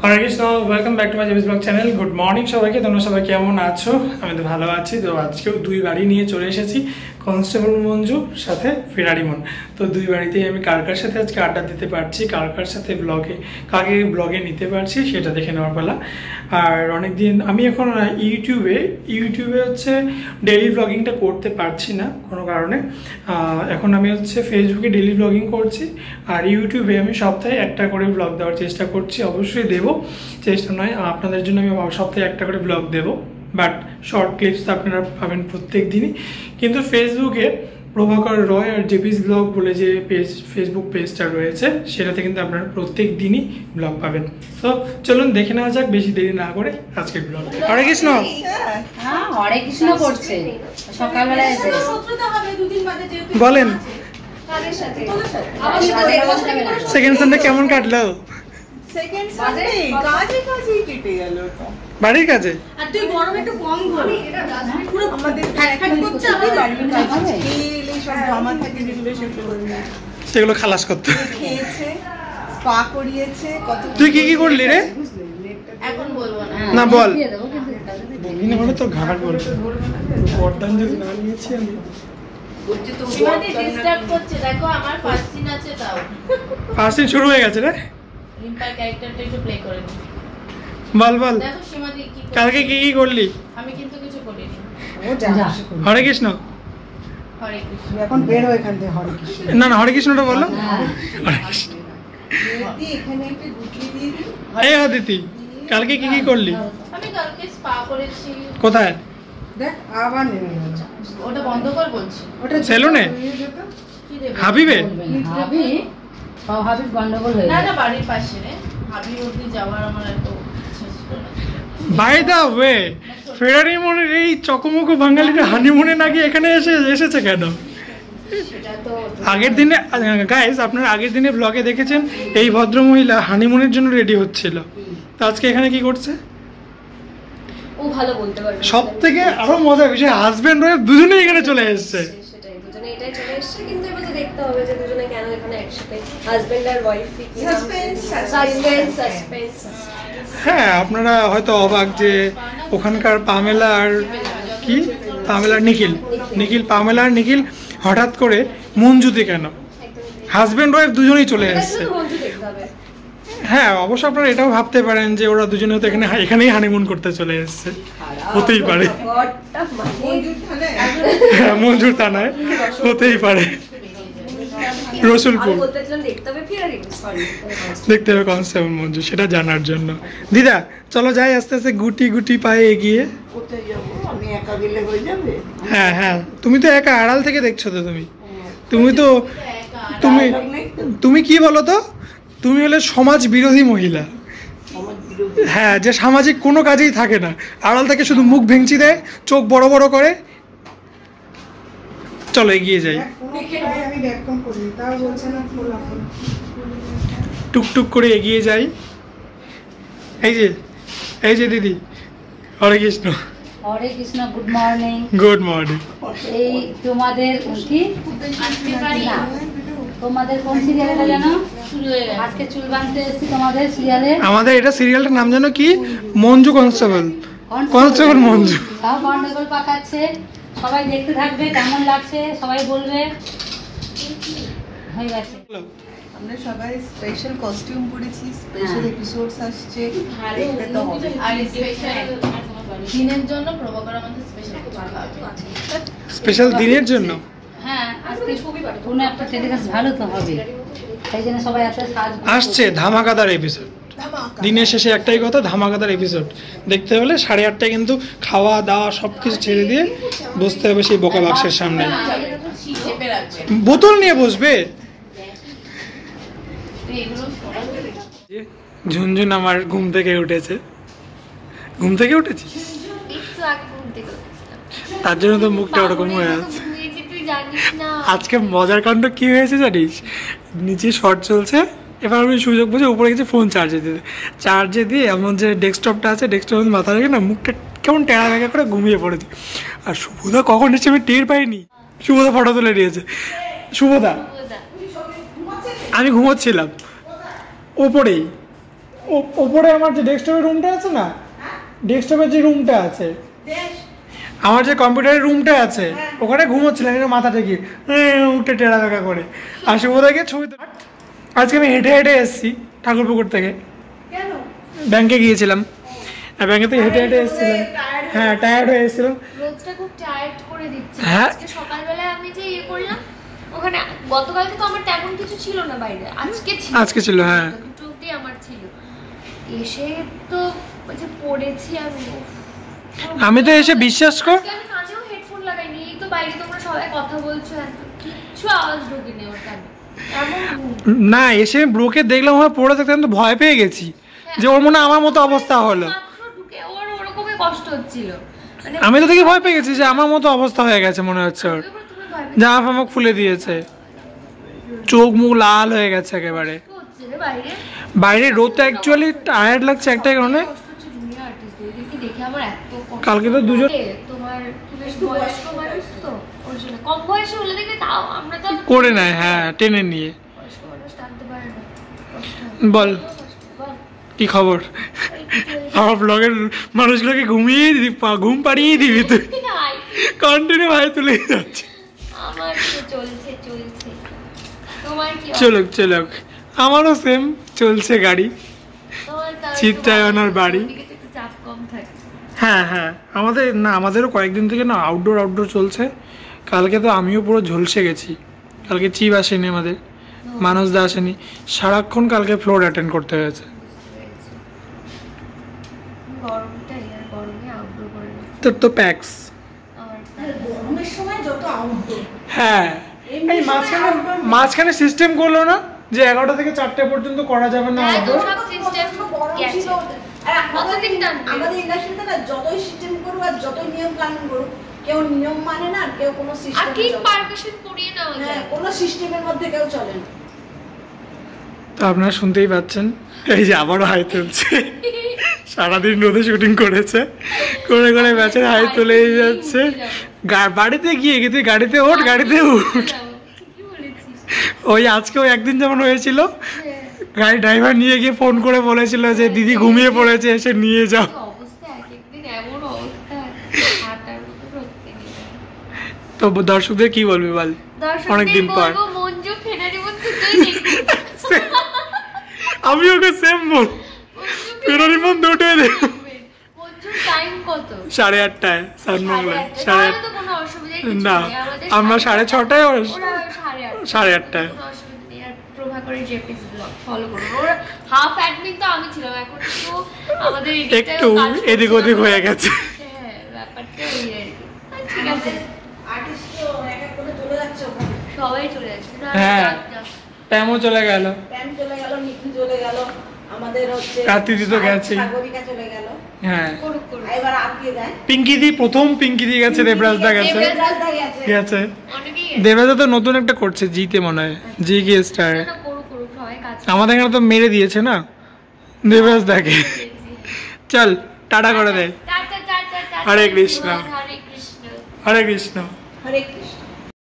Hare Krishna, welcome back to my জেবিস blog channel. Good morning সবাইকে। তোমরা সবাই কেমন আছো? আমি তো ভালো আছি। তো আজকেও দুই বাড়ি নিয়ে চলে এসেছি, কনস্টেবল মঞ্জু সাথে ফেরারি মন। তো দুই বাড়িতেই আমি কার কার সাথে আজকে আড্ডা দিতে পারছি, কার কার সাথে কাকে ব্লগে নিতে পারছি সেটা দেখে নেওয়ার পালা। আর অনেকদিন আমি এখন ইউটিউবে হচ্ছে ডেইলি ব্লগিংটা করতে পারছি না কোনো কারণে। এখন আমি হচ্ছে ফেসবুকে ডেইলি ব্লগিং করছি, আর ইউটিউবে আমি সপ্তাহে একটা করে ব্লগ দেওয়ার চেষ্টা করছি। অবশ্যই দেবো, চেষ্টা নয়, আপনাদের জন্য আমি সপ্তাহে একটা করে ব্লগ দেবো, বাট শর্ট ক্লিপস আপনারা পাবেন প্রত্যেক দিনই। কিন্তু ফেসবুকে প্রভাকর রয় আর জেপিস ব্লগ বলে যে ফেসবুক পেজটা রয়েছে, সেটাতে কিন্তু আপনারা প্রত্যেক দিনই ব্লগ পাবেন। তো চলুন দেখে নেওয়া যাক বেশি দেরি না করে আজকের ব্লগ। হরে কৃষ্ণ। হ্যাঁ, হরে কৃষ্ণ করছে সকালবেলায় এসে বলেন সেকেন্ড সানডে কেমন কাটলো? সেকেন্ড সানডে কাজে কেটে গেল। বাড়ির কাছে আর তুই গরম একটু কম ধর, পুরো আমাদের ফ্যাট করছে। আমি বাড়ির কাছে এই সব জামা থাকে যেগুলো সেগুলো খালাস করতে খেয়েছে, স্পা করিয়েছে। কত তুই কি কি করলি রে? এখন বলবো না, না বল। বলবি না মানে তো ঘাট বলবে। বর্দান যদি না নিয়েছি আমি বলছি তো সীমাদি ডিস্টার্ব করছে। দেখো আমার ফার্স্ট সিন আছে, তাও ফার্স্ট সিন শুরু হয়ে গেছে রে। রিম্পার ক্যারেক্টারটা একটু প্লে করে নি। বল বল, দেখো সীমাদি কি কালকে কি কি করলি? আমি কিন্তু কিছু করিনি। ও যা হরে কৃষ্ণ। হরে কৃষ্ণ। এখন বের হয়ে এখান থেকে হরে কৃষ্ণ। না না, হরে কৃষ্ণটা বলো। হরে কৃষ্ণ। দি এখানে একটু গুটিয়ে দিয়ে দি। এই অদিতি, কালকে কি কি করলি? আমি কালকে স্পা করেছি। কোথায়? দেখ আবার নেমে গেল। ওটা বন্ধ কর বলছি। ওটা সেলুনে? কি দেব? হাবিবে? হাবিব গন্ডগোল হয়ে না গেল। না, বাড়ির পাশে রে। হাবি অবধি যাওয়ার আমার এত ইচ্ছা ছিল না। বাই দা ওয়ে, ফেরারি মনের এই চকমকো বাঙালিটা হানিমুনে নাকি এখানে এসেছে কেন? সেটা তো আগের দিনে গাইস, আপনারা আগের দিনে ব্লগে দেখেছেন এই ভদ্রমহিলা হানিমুনের জন্য রেডি হচ্ছিল। তো আজকে এখানে কি করছে? ও ভালো বলতে পারবে। সব থেকে আরো মজার বিষয়, হাজবেন্ড ওয়াইফ দুজনেই এখানে চলে এসেছে। সেটাই, দুজনে এটাই চলে এসেছে। কিন্তু এবার তো দেখতে হবে যে দুজনে কেন এখানে একসাথে, হাজবেন্ড আর ওয়াইফ। সাসপেন্স। হ্যাঁ, আপনারা হয়তো অবাক যে ওখানকার পামেলা আর নিখিল হঠাৎ করে মঞ্জুতে কেন? হাজবেন্ড ওয়াইফ দুজনেই চলে এসেছে। হ্যাঁ, অবশ্য আপনারা এটাও ভাবতে পারেন যে ওরা দুজনে তো এখানেই হানিমুন করতে চলে এসেছে, হতেই পারে। হ্যাঁ, মঞ্জুর থানায় হতেই পারে। রসুলপুর দেখতে হবে কনস্টেবল মঞ্জু, সেটা জানার জন্য। দিদা চলো যাই আস্তে আস্তে গুটি গুটি পায়ে এগিয়ে। হ্যাঁ হ্যাঁ, তুমি তো একা আড়াল থেকে দেখছো তো। তুমি কি বলো তো, তুমি হলে সমাজ বিরোধী মহিলা। হ্যাঁ, যে সামাজিক কোনো কাজেই থাকে না, আড়াল থেকে শুধু মুখ ভেঙচি দেয়, চোখ বড় বড় করে। চলো এগিয়ে যাই, টুকটুক করে এগিয়ে যাই। এই যে দিদি, Hare Krishna. Hare Krishna. Good morning. Good morning. এই তোমাদের কি তোমাদের কোন সিরিয়ালটা জানো? আজকে চুল বাঁধতে এসেছি তোমাদের সিরিয়ালে। আমাদের এটা সিরিয়ালটার নাম জানো কি? মঞ্জু কনস্টেবল মঞ্জু। তাও গন্ডগোল পাকাচ্ছে। সবাই দেখতে থাকবে, কেমন লাগছে সবাই বলবে। হয়ে গেছে। আমরা সবাই স্পেশাল কস্টিউম পরেছি, স্পেশাল এপিসোডস আসছে, দেখতে তো হবে। আর স্পেশাল দিনের জন্য প্রভাকর আমাদের স্পেশাল দিনের জন্য। হ্যাঁ, আজকে কোনো একটা টেলিকাস্ট ভালো তো হবে, তাই জন্য সবাই এত সাজ আসছে ধামাকাদার এপিসোড। দিনের শেষে একটাই কথা, ধামাকাদার এপিসোড দেখতে হলে 8:30টায় কিন্তু খাওয়া দাওয়া সবকিছু ছেড়ে দিয়ে বসতে হবে সেই বোকা বাক্সের সামনে। বোতল নিয়ে বসবে। ঝুনঝুন আমার ঘুম থেকে উঠেছে। তার জন্য তো মুখটা ওরকম হয়ে আছে। আজকে মজার কাণ্ড কি হয়েছে জানিস? নিচে শর্ট চলছে, এবার আমি সুযোগ বুঝে উপরে গেছি ফোন চার্জে দিয়ে এমন যে ডেস্কটপটা আছে, ডেস্কটপের মাথা রেখে না মুখটা কেমন টেড়া বেঁকা করে ঘুমিয়ে পড়েছে। আর শুভদা কখন এসে আমি টের পাইনি। শুভদা ফটো তুলে নিয়েছে। শুভদা, আমি ঘুমোচ্ছিলাম, ওপরেই ওপরে আমার যে ডেস্কটপের রুমটা আছে না, ডেস্কটপের যে রুমটা আছে, আমার যে কম্পিউটারের রুমটা আছে, ওখানে ঘুমোচ্ছিলাম এটা মাথা থেকে উঠে টেরা দেখা করে। আর শুভদাকে ছবি, আজকে আমি হেঁটে হেঁটে এসেছি ঠাকুরপুকুর থেকে, ব্যাংকে গিয়েছিলাম, আর ব্যাংকে থেকে হেঁটে হেঁটে এসেছিলাম। হ্যাঁ, টায়ার্ড হয়ে এসেছিলাম। রোদটা খুব টায়ার্ড করে দিচ্ছে। হ্যাঁ, আজকে সকালবেলায় আমি যে করলাম ওখানে, গতকালকে তো আমার তেমন কিছু ছিল না বাইরে, আজকে ছিল। হ্যাঁ, দুটো অবধি আমার ছিল। এসে তো যে পড়েছি আমি তো এসে বিশ্বাস কর, আমি কানেও হেডফোন লাগাইনি, এই তো বাইরে তোমরা সবাই কথা বলছো, কিচ্ছু আওয়াজ ঢোকেনি ওর কানে। না, এসে ব্রোকে দেখলাম ওরা পড়ে থাকতে আমি তো ভয় পেয়ে গেছি যে ওর মনে আমার মতো অবস্থা হলো। ওর ওরকমই কষ্ট হচ্ছিল, আমি তো দেখে ভয় পেয়ে গেছি যে আমার মতো অবস্থা হয়ে গেছে মনে হচ্ছে ওর, জামা ফামা খুলে দিয়েছে, চোখ মুখ লাল হয়ে গেছে একেবারে। বাইরে রোদটা অ্যাকচুয়ালি টায়ার্ড লাগছে একটা কারণে, কালকে তো দুজন তোমার বয়স্ক মানুষ তো ওর জন্য কম বয়সে হলে দেখবে তাও আমরা তো করে নেয়। হ্যাঁ, টেনে নিয়ে। বয়স্ক মানুষ টানতে পারে না। বল কি খবর? আমার ব্লগের মানুষগুলোকে ঘুমিয়ে দিবি, ঘুম পাড়িয়ে দিবি তুই, কন্টিনিউ ভাই তুলে যাচ্ছে। আমার তো চলছে। তোমার কি? চলুক, আমারও সেম চলছে গাড়ি, চিত্রায়নের বাড়ি। চাপ কম থাকে। হ্যাঁ, আমাদেরও কয়েকদিন থেকে না আউটডোর চলছে। কালকে তো আমিও পুরো ঝলসে গেছি, কালকে চিপ আসেনি, আমাদের মানুষদা আসেনি, সারাক্ষণ কালকে ফ্লোর অ্যাটেন্ড করতে হয়েছে। তোর তো প্যাক্স। হ্যাঁ, এই মাঝখানে সিস্টেম করলো না যে 11টা থেকে 4টে পর্যন্ত করা যাবে না আউটডোর। আমাদের ইন্ডাস্ট্রিতে না যতই সিস্টেম করুক আর যতই নিয়ম কানুন করুক, কেউ নিয়ম মানে না, কেউ কোনো সিস্টেম, আর কি পারমিশন করিয়ে নাও যায়, কোনো সিস্টেমের মধ্যে কেউ চলে না। তো আপনারা শুনতেই পাচ্ছেন, এই যে আবারও হাই তুলছে, সারাদিন রোদে শুটিং করেছে, করে ব্যাচের হাই তুলেই যাচ্ছে। বাড়িতে গিয়ে তুই গাড়িতে ওঠ। ওই আজকেও একদিন যেমন হয়েছিল, গাড়ি ড্রাইভার নিয়ে গিয়ে ফোন করে বলেছিল যে দিদি ঘুমিয়ে পড়েছে, এসে নিয়ে যাও। তো দর্শকদের কি বলবি বল, অনেকদিন পর। আমি ওকে সেম বল, ফেরারি মন দুটোই দেখ। 8:30টায় সানমঙ্গলায়, 8:30 না, আমরা 6:30টায়, 8:30টায়। একটু এদিক ওদিক হয়ে গেছে। হ্যাঁ, প্যামও চলে গেল, নিখি চলে গেল, আমাদের হচ্ছে কার্তিদি তো গেছে, সাগরিকা চলে গেল। হ্যাঁ, এবার আর কে যায়? প্রথম পিঙ্কিদি গেছে, দেবরাজদা গেছে। দেবরাজদা তো নতুন একটা করছে জিতে, মনে হয় জি কি স্টার। আমাদের এখানে তো মেরে দিয়েছে না দেবরাজদাকে। চল টাটা করে দে। হরে কৃষ্ণ, হরে কৃষ্ণ, হরে কৃষ্ণ।